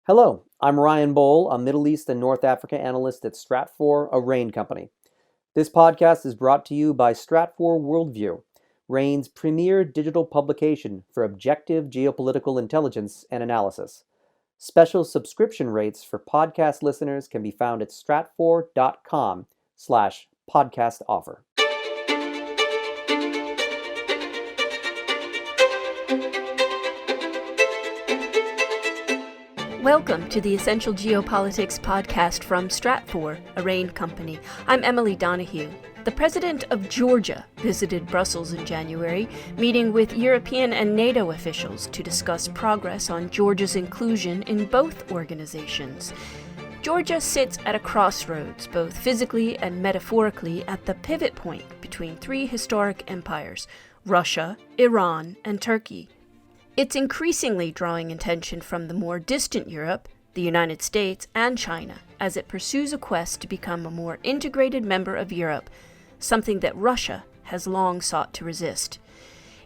Hello, I'm Ryan Bowl, a Middle East and North Africa analyst at Stratfor, a RAIN company. This podcast is brought to you by Stratfor Worldview, RAIN's premier digital publication for objective geopolitical intelligence and analysis. Special subscription rates for podcast listeners can be found at stratfor.com/podcast offer. Welcome to the Essential Geopolitics podcast from Stratfor, a RAIN company. I'm Emily Donahue. The president of Georgia visited Brussels in January, meeting with European and NATO officials to discuss progress on Georgia's inclusion in both organizations. Georgia sits at a crossroads, both physically and metaphorically, at the pivot point between three historic empires: Russia, Iran, and Turkey. It's increasingly drawing attention from the more distant Europe, the United States, and China, as it pursues a quest to become a more integrated member of Europe, something that Russia has long sought to resist.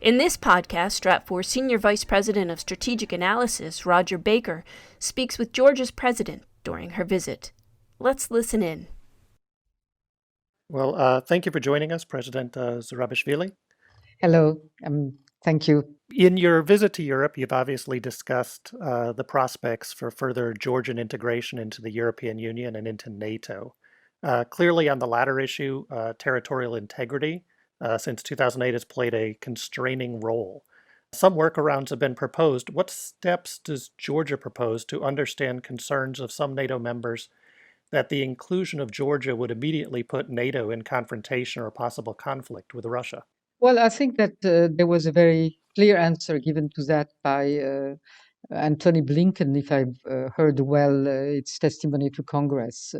In this podcast, Stratfor Senior Vice President of Strategic Analysis, Roger Baker, speaks with Georgia's president during her visit. Let's listen in. Well, thank you for joining us, President Zurabishvili. Hello, thank you. In your visit to Europe, you've obviously discussed the prospects for further Georgian integration into the European Union and into NATO. Clearly, on the latter issue, territorial integrity since 2008 has played a constraining role. Some workarounds have been proposed. What steps does Georgia propose to understand concerns of some NATO members that the inclusion of Georgia would immediately put NATO in confrontation or possible conflict with Russia? Well, I think that there was a very clear answer given to that by Antony Blinken, if I've heard well its testimony to Congress,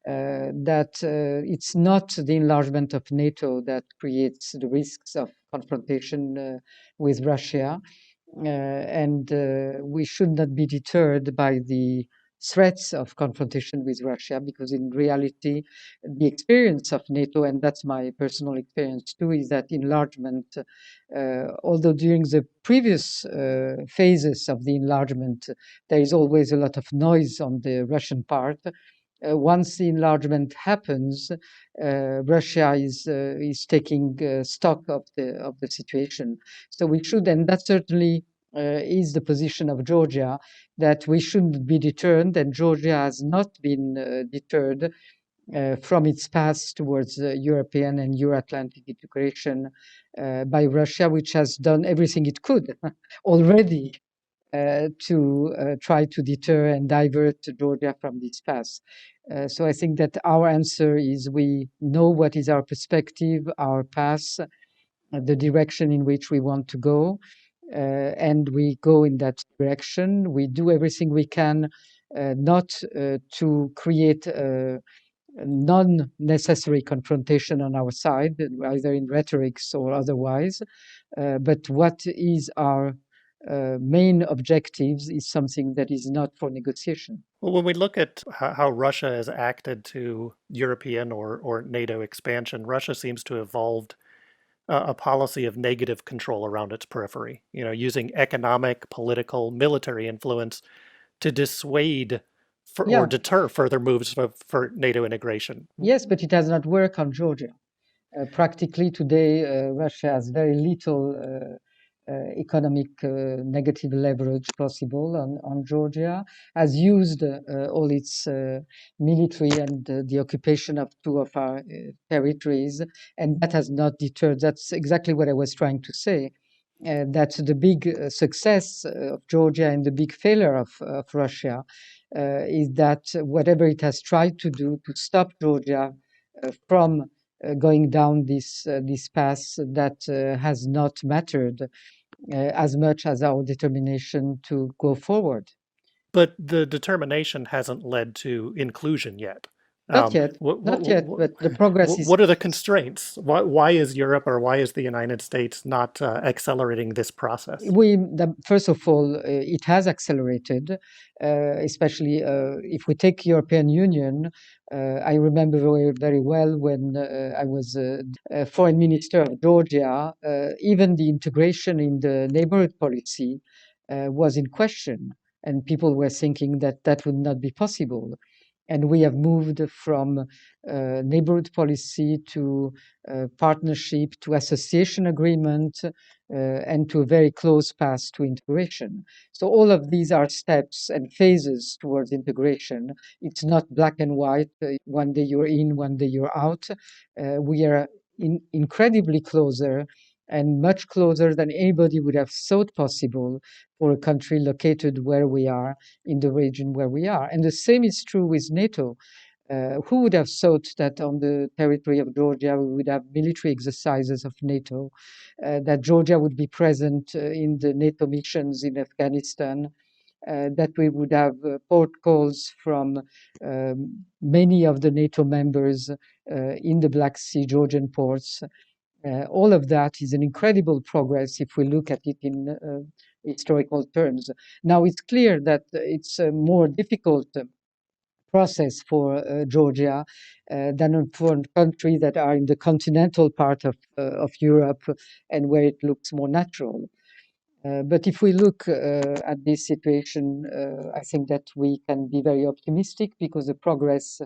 that it's not the enlargement of NATO that creates the risks of confrontation with Russia, and we should not be deterred by the threats of confrontation with Russia, because in reality, the experience of NATO, and that's my personal experience too, is that enlargement, although during the previous phases of the enlargement, there is always a lot of noise on the Russian part. Once the enlargement happens, Russia is taking stock of the situation. So we should, and that certainly is the position of Georgia, that we shouldn't be deterred, and Georgia has not been deterred from its path towards European and Euro-Atlantic integration by Russia, which has done everything it could already to try to deter and divert Georgia from this path. So I think that our answer is we know what is our perspective, our path, the direction in which we want to go, and we go in that direction. We do everything we can not to create non-necessary confrontation on our side, either in rhetorics or otherwise. But what is our main objectives is something that is not for negotiation. Well, when we look at how Russia has acted to European or NATO expansion, Russia seems to have evolved a policy of negative control around its periphery, using economic, political, military influence to dissuade or deter further moves for NATO integration. Yes, but it has not worked on Georgia. Practically today, Russia has very little economic negative leverage possible on Georgia, has used all its military and the occupation of two of our territories, and that has not deterred. That's exactly what I was trying to say. That the big success of Georgia and the big failure of Russia is that whatever it has tried to do to stop Georgia from going down this path, that has not mattered as much as our determination to go forward. But the determination hasn't led to inclusion yet. Not yet, but the progress is... What are the constraints? Why is Europe or why is the United States not accelerating this process? First of all, it has accelerated, especially if we take European Union. I remember very well when I was foreign minister of Georgia, even the integration in the neighborhood policy was in question. and people were thinking that that would not be possible. And we have moved from neighborhood policy to partnership to association agreement and to a very close path to integration. So all of these are steps and phases towards integration. It's not black and white. One day you're in, one day you're out. We are incredibly closer and much closer than anybody would have thought possible for a country located where we are in the region where we are. And the same is true with NATO. Who would have thought that on the territory of Georgia we would have military exercises of NATO, that Georgia would be present in the NATO missions in Afghanistan, that we would have port calls from many of the NATO members in the Black Sea, Georgian ports. All of that is an incredible progress if we look at it in historical terms. Now, it's clear that it's a more difficult process for Georgia than for countries that are in the continental part of Europe and where it looks more natural. But if we look at this situation, I think that we can be very optimistic because the progress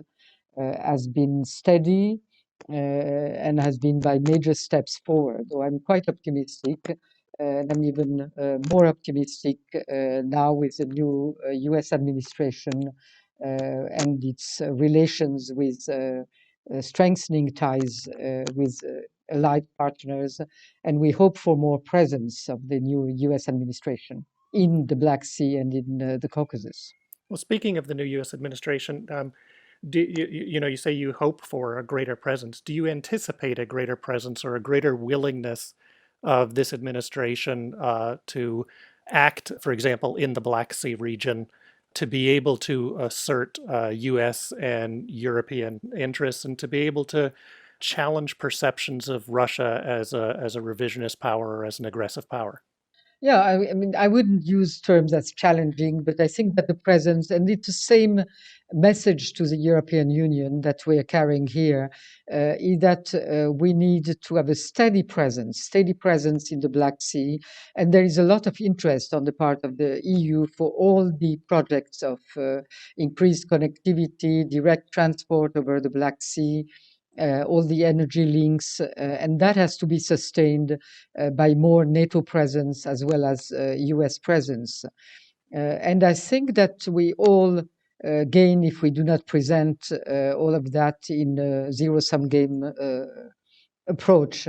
has been steady and has been by major steps forward. So I'm quite optimistic, and I'm even more optimistic now with the new US administration and its relations with strengthening ties with allied partners. And we hope for more presence of the new US administration in the Black Sea and in the Caucasus. Well, speaking of the new U.S. administration, you say you hope for a greater presence. Do you anticipate a greater presence or a greater willingness of this administration to act, for example, in the Black Sea region, to be able to assert U.S. and European interests and to be able to challenge perceptions of Russia as a revisionist power or as an aggressive power? Yeah, I mean, I wouldn't use terms as challenging, but I think that the presence, and it's the same message to the European Union that we are carrying here, is that we need to have a steady presence in the Black Sea. And there is a lot of interest on the part of the EU for all the projects of increased connectivity, direct transport over the Black Sea, all the energy links, and that has to be sustained by more NATO presence as well as US presence. And I think that we all gain if we do not present all of that in a zero-sum game approach,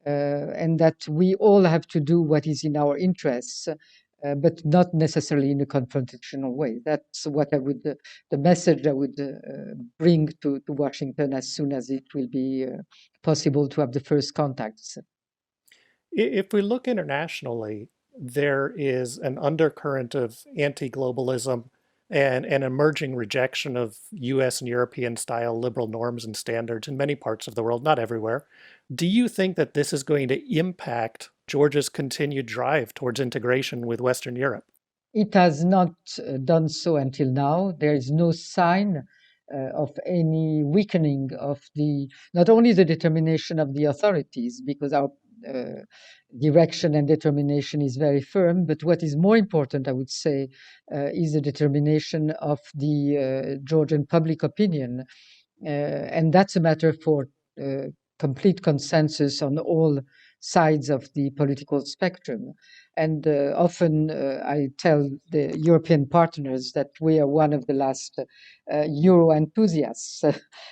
and that we all have to do what is in our interests, but not necessarily in a confrontational way. That's what I would, the message I would bring to Washington as soon as it will be possible to have the first contacts. If we look internationally, there is an undercurrent of anti-globalism and an emerging rejection of US and European style liberal norms and standards in many parts of the world, not everywhere. Do you think that this is going to impact Georgia's continued drive towards integration with Western Europe? It has not done so until now. There is no sign of any weakening of not only the determination of the authorities, because our direction and determination is very firm, but what is more important, I would say, is the determination of the Georgian public opinion. And that's a matter for complete consensus on all sides of the political spectrum. And often I tell the European partners that we are one of the last Euro enthusiasts,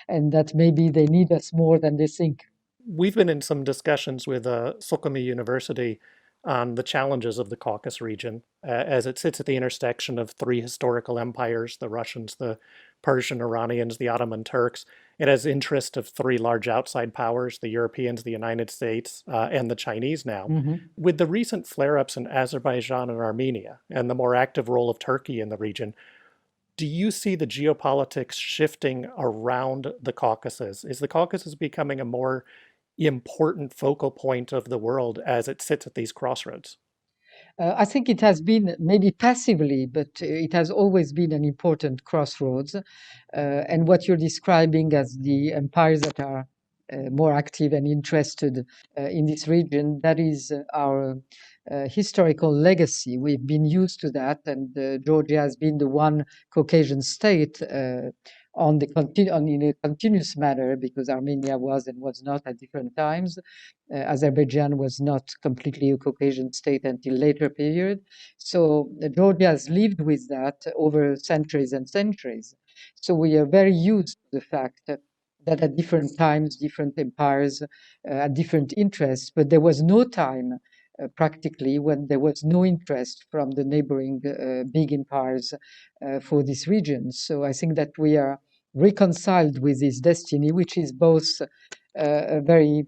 and that maybe they need us more than they think. We've been in some discussions with Sukhumi University on the challenges of the Caucasus region as it sits at the intersection of three historical empires, the Russians, the Persian Iranians, the Ottoman Turks. It has interest of three large outside powers, the Europeans, the United States, and the Chinese now. Mm-hmm. With the recent flare-ups in Azerbaijan and Armenia and the more active role of Turkey in the region, do you see the geopolitics shifting around the Caucasus? Is the Caucasus becoming a more important focal point of the world as it sits at these crossroads? I think it has been maybe passively, but it has always been an important crossroads. And what you're describing as the empires that are more active and interested in this region. That is our historical legacy. We've been used to that, and Georgia has been the one Caucasian state in a continuous manner, because Armenia was and was not at different times. Azerbaijan was not completely a Caucasian state until later period. So Georgia has lived with that over centuries and centuries. So we are very used to the fact that at different times, different empires had different interests, but there was no time practically when there was no interest from the neighboring big empires for this region. So I think that we are reconciled with this destiny, which is both a very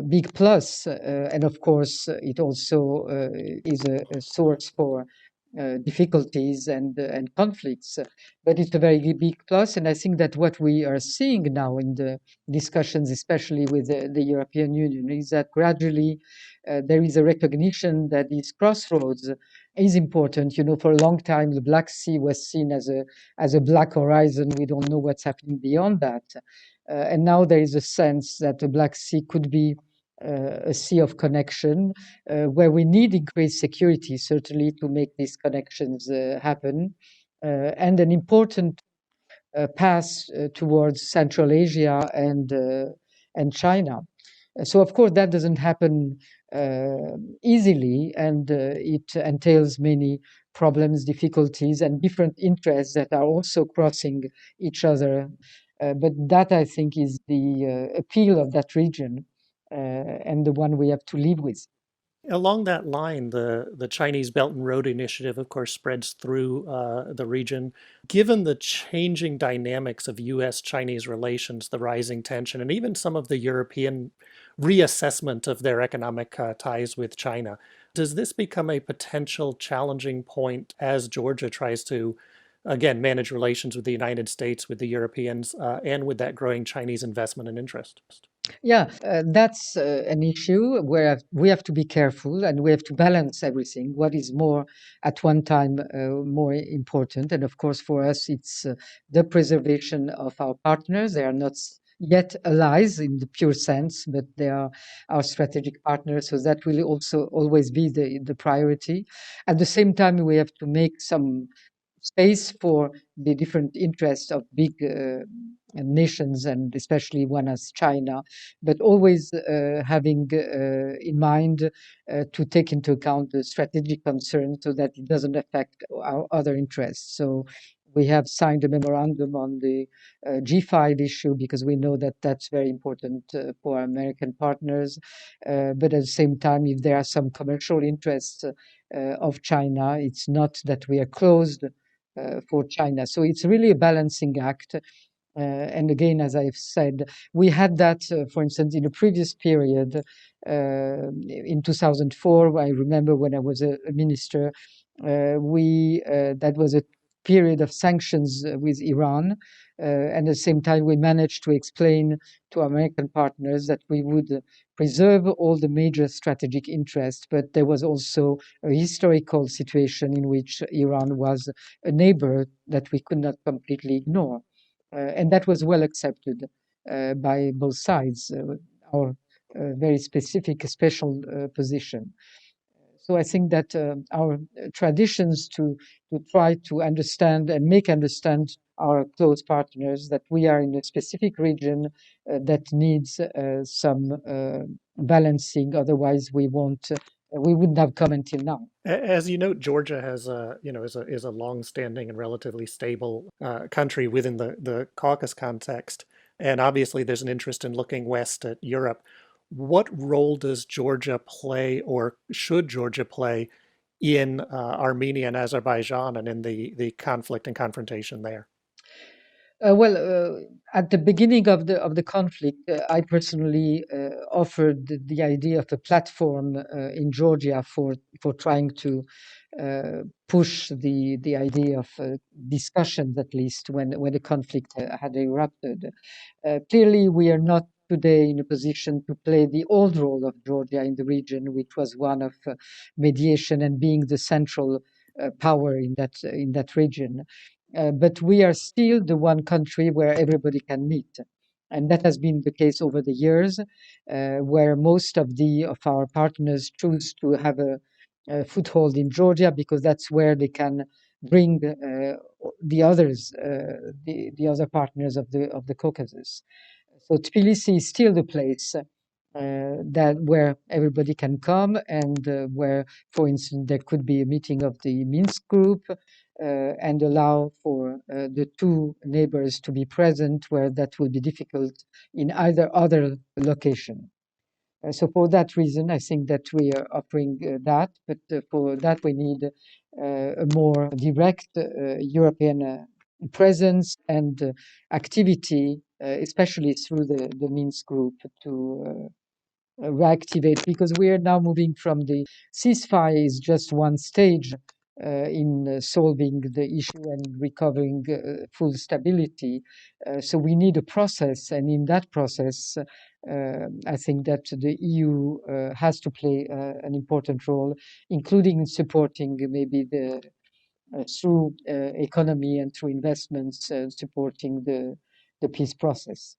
big plus, and of course, it also is a source for difficulties and conflicts. But it's a very big plus, and I think that what we are seeing now in the discussions, especially with the European Union, is that gradually there is a recognition that these crossroads is important. You know, for a long time, the Black Sea was seen as a black horizon. We don't know what's happening beyond that. And now there is a sense that the Black Sea could be a sea of connection where we need increased security, certainly, to make these connections happen. And an important path towards Central Asia and China. So, of course, that doesn't happen easily, and it entails many problems, difficulties, and different interests that are also crossing each other. But that, I think, is the appeal of that region and the one we have to live with. Along that line, the Chinese Belt and Road Initiative, of course, spreads through the region. Given the changing dynamics of U.S.-Chinese relations, the rising tension, and even some of the European reassessment of their economic ties with China, does this become a potential challenging point as Georgia tries to, again, manage relations with the United States, with the Europeans, and with that growing Chinese investment and interest? Yeah, that's an issue where we have to be careful and we have to balance everything. What is more at one time more important? And of course, for us, it's the preservation of our partners. They are not yet allies in the pure sense, but they are our strategic partners. So that will also always be the priority. At the same time, we have to make some space for the different interests of big nations, and especially one as China, but always having in mind to take into account the strategic concerns so that it doesn't affect our other interests. So we have signed a memorandum on the G5 issue because we know that that's very important for our American partners. But at the same time, if there are some commercial interests of China, it's not that we are closed for China. So it's really a balancing act. And again, as I've said, we had that, for instance, in a previous period, in 2004. I remember when I was a minister, that was a period of sanctions with Iran. And at the same time, we managed to explain to our American partners that we would preserve all the major strategic interests, but there was also a historical situation in which Iran was a neighbor that we could not completely ignore. And that was well accepted by both sides, our very specific, special position. So I think that our traditions to try to understand and make understand our close partners that we are in a specific region that needs some balancing. Otherwise, we wouldn't have come until now. As you note, Georgia has is a long-standing and relatively stable country within the Caucasus context, and obviously there's an interest in looking west at Europe. What role does Georgia play, or should Georgia play, in Armenia and Azerbaijan and in the conflict and confrontation there? At the beginning of the conflict, I personally offered the idea of a platform in Georgia for trying to push the idea of discussions, at least when the conflict had erupted. Clearly, we are not today in a position to play the old role of Georgia in the region, which was one of mediation and being the central power in that region. But we are still the one country where everybody can meet. And that has been the case over the years, where most of our partners choose to have a foothold in Georgia because that's where they can bring the others, the other partners of the Caucasus. So Tbilisi is still the place that where everybody can come, and where, for instance, there could be a meeting of the Minsk group, and allow for the two neighbors to be present, where that will be difficult in either other location. So for that reason, I think that we are offering that, but for that we need a more direct European presence and activity, especially through the Minsk group, to reactivate, because we are now moving from the ceasefire is just one stage in solving the issue and recovering full stability. So we need a process, and in that process, I think that the EU has to play an important role, including in supporting maybe the through economy and through investments, supporting the peace process.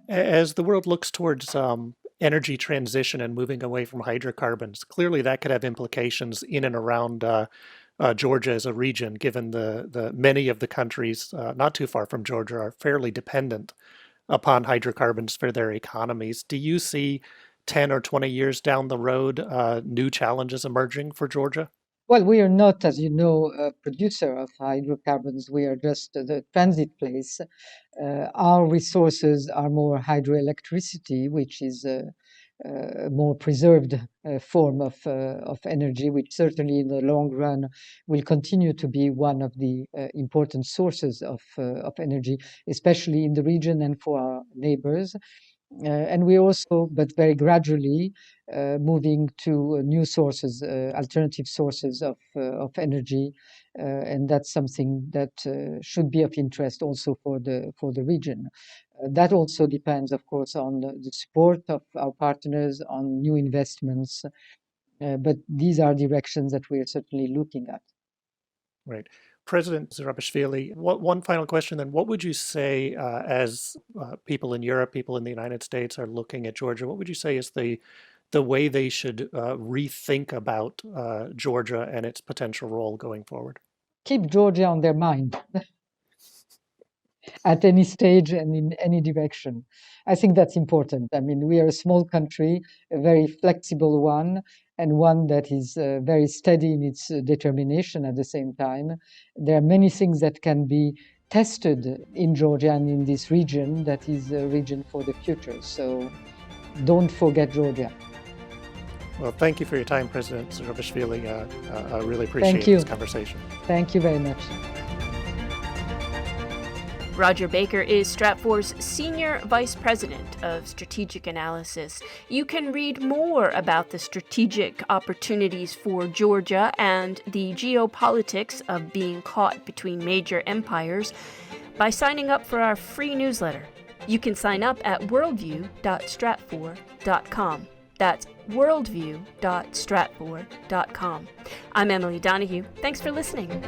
As the world looks towards energy transition and moving away from hydrocarbons, clearly that could have implications in and around Georgia as a region, given the many of the countries not too far from Georgia are fairly dependent upon hydrocarbons for their economies. Do you see 10 or 20 years down the road new challenges emerging for Georgia? Well, we are not, as you know, a producer of hydrocarbons. We are just the transit place. Our resources are more hydroelectricity, which is a more preserved form of energy, which certainly in the long run will continue to be one of the important sources of energy, especially in the region and for our neighbors. And we also, but very gradually, moving to new sources, alternative sources of energy, and that's something that should be of interest also for the region. That also depends, of course, on the support of our partners, on new investments, but these are directions that we are certainly looking at. Right. President Zurabishvili, one final question then. What would you say as people in Europe, people in the United States are looking at Georgia, what would you say is the way they should rethink about Georgia and its potential role going forward? Keep Georgia on their mind at any stage and in any direction. I think that's important. I mean, we are a small country, a very flexible one, and one that is very steady in its determination at the same time. There are many things that can be tested in Georgia and in this region that is a region for the future. So don't forget Georgia. Well, thank you for your time, President Zurabishvili. I really appreciate this conversation. Thank you very much. Roger Baker is Stratfor's Senior Vice President of Strategic Analysis. You can read more about the strategic opportunities for Georgia and the geopolitics of being caught between major empires by signing up for our free newsletter. You can sign up at worldview.stratfor.com. That's worldview.stratfor.com. I'm Emily Donahue. Thanks for listening.